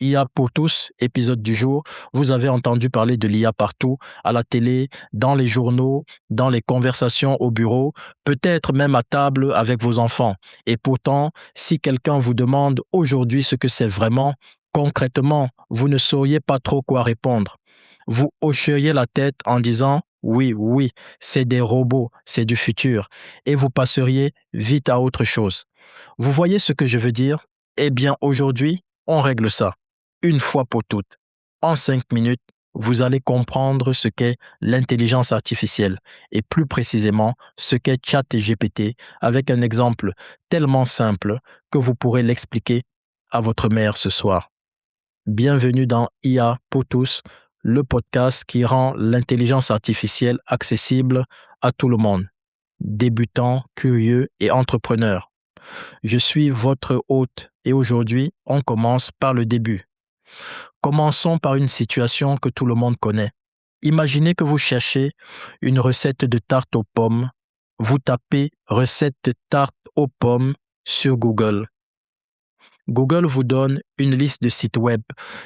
IA pour tous, épisode du jour. Vous avez entendu parler de l'IA partout, à la télé, dans les journaux, dans les conversations au bureau, peut-être même à table avec vos enfants. Et pourtant, si quelqu'un vous demande aujourd'hui ce que c'est vraiment, concrètement, vous ne sauriez pas trop quoi répondre. Vous hocheriez la tête en disant oui, oui, c'est des robots, c'est du futur, et vous passeriez vite à autre chose. Vous voyez ce que je veux dire? Eh bien, aujourd'hui, on règle ça une fois pour toutes. En 5 minutes, vous allez comprendre ce qu'est l'intelligence artificielle et plus précisément ce qu'est ChatGPT avec un exemple tellement simple que vous pourrez l'expliquer à votre mère ce soir. Bienvenue dans IA pour tous, le podcast qui rend l'intelligence artificielle accessible à tout le monde, débutants, curieux et entrepreneurs. Je suis votre hôte et aujourd'hui, on commence par le début. Commençons par une situation que tout le monde connaît. Imaginez que vous cherchez une recette de tarte aux pommes. Vous tapez recette tarte aux pommes sur Google. Google vous donne une liste de sites web.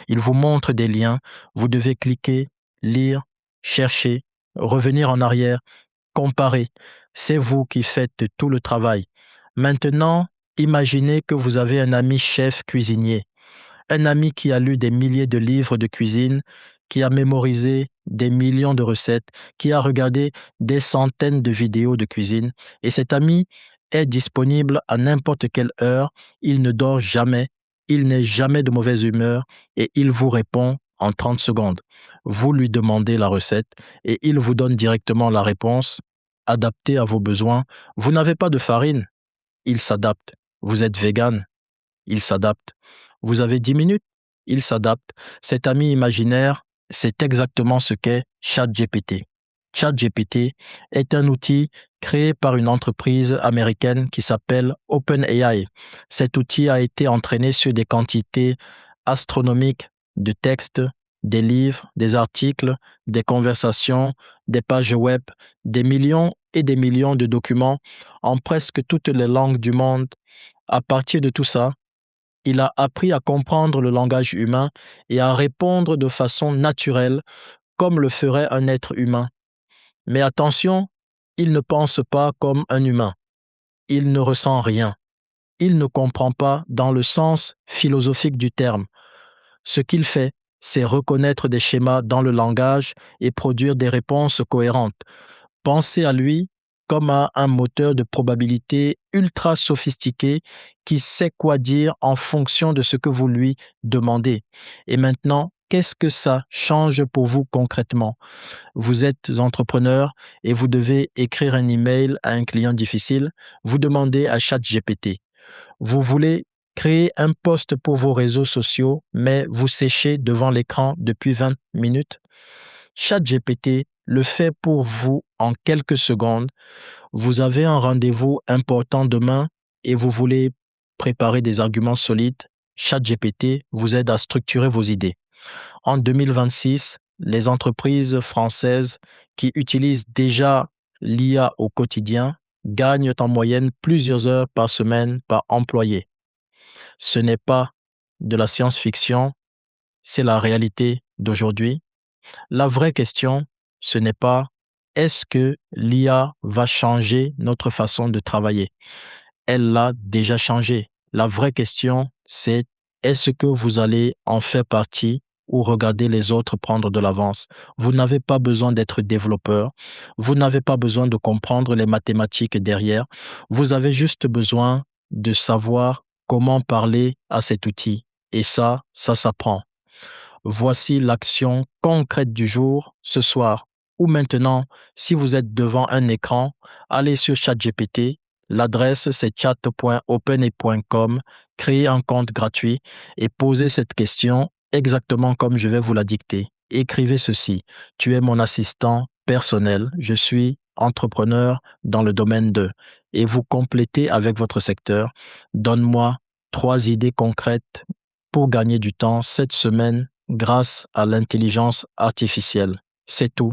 Il vous montre des liens. Vous devez cliquer, lire, chercher, revenir en arrière, comparer. C'est vous qui faites tout le travail. Maintenant, imaginez que vous avez un ami chef cuisinier. Un ami qui a lu des milliers de livres de cuisine, qui a mémorisé des millions de recettes, qui a regardé des centaines de vidéos de cuisine. Et cet ami est disponible à n'importe quelle heure, il ne dort jamais, il n'est jamais de mauvaise humeur et il vous répond en 30 secondes. Vous lui demandez la recette et il vous donne directement la réponse adaptée à vos besoins. Vous n'avez pas de farine, il s'adapte. Vous êtes vegan, il s'adapte. Vous avez 10 minutes, il s'adapte. Cet ami imaginaire, c'est exactement ce qu'est ChatGPT. ChatGPT est un outil créé par une entreprise américaine qui s'appelle OpenAI. Cet outil a été entraîné sur des quantités astronomiques de textes, des livres, des articles, des conversations, des pages web, des millions et des millions de documents en presque toutes les langues du monde. À partir de tout ça, il a appris à comprendre le langage humain et à répondre de façon naturelle, comme le ferait un être humain. Mais attention, il ne pense pas comme un humain. Il ne ressent rien. Il ne comprend pas dans le sens philosophique du terme. Ce qu'il fait, c'est reconnaître des schémas dans le langage et produire des réponses cohérentes. Pensez à lui comme à un moteur de probabilité ultra sophistiqué qui sait quoi dire en fonction de ce que vous lui demandez. Et maintenant, qu'est-ce que ça change pour vous concrètement? Vous êtes entrepreneur et vous devez écrire un email à un client difficile. Vous demandez à ChatGPT. Vous voulez créer un post pour vos réseaux sociaux, mais vous séchez devant l'écran depuis 20 minutes. ChatGPT le fait pour vous en quelques secondes. Vous avez un rendez-vous important demain et vous voulez préparer des arguments solides. ChatGPT vous aide à structurer vos idées. En 2026, les entreprises françaises qui utilisent déjà l'IA au quotidien gagnent en moyenne plusieurs heures par semaine par employé. Ce n'est pas de la science-fiction, c'est la réalité d'aujourd'hui. La vraie question, ce n'est pas est-ce que l'IA va changer notre façon de travailler? Elle l'a déjà changé. La vraie question, c'est est-ce que vous allez en faire partie ou regarder les autres prendre de l'avance? Vous n'avez pas besoin d'être développeur. Vous n'avez pas besoin de comprendre les mathématiques derrière. Vous avez juste besoin de savoir comment parler à cet outil. Et ça s'apprend. Voici l'action concrète du jour, ce soir ou maintenant. Si vous êtes devant un écran, allez sur ChatGPT. L'adresse, c'est chat.openai.com. Créez un compte gratuit et posez cette question exactement comme je vais vous la dicter. Écrivez ceci. Tu es mon assistant personnel. Je suis entrepreneur dans le domaine de. Et vous complétez avec votre secteur. Donne-moi 3 idées concrètes pour gagner du temps cette semaine grâce à l'intelligence artificielle. C'est tout.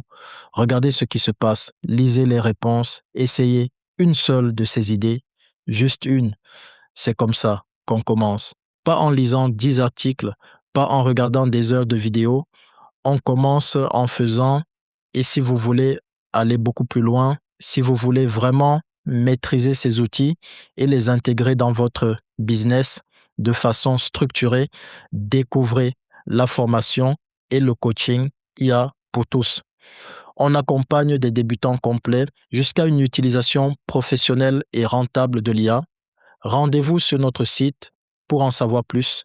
Regardez ce qui se passe, lisez les réponses, essayez une seule de ces idées, juste une. C'est comme ça qu'on commence. Pas en lisant 10 articles, pas en regardant des heures de vidéos. On commence en faisant et si vous voulez aller beaucoup plus loin, si vous voulez vraiment maîtriser ces outils et les intégrer dans votre business de façon structurée, découvrez la formation et le coaching IA pour tous. On accompagne des débutants complets jusqu'à une utilisation professionnelle et rentable de l'IA. Rendez-vous sur notre site pour en savoir plus.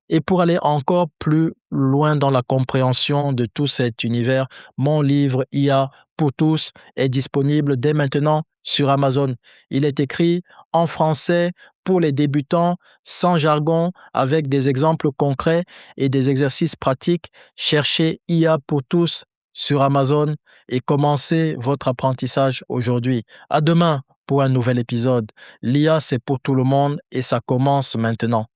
Et pour aller encore plus loin dans la compréhension de tout cet univers, mon livre IA pour tous est disponible dès maintenant sur Amazon. Il est écrit en français pour les débutants, sans jargon, avec des exemples concrets et des exercices pratiques. Cherchez IA pour tous sur Amazon et commencez votre apprentissage aujourd'hui. À demain pour un nouvel épisode. L'IA, c'est pour tout le monde et ça commence maintenant.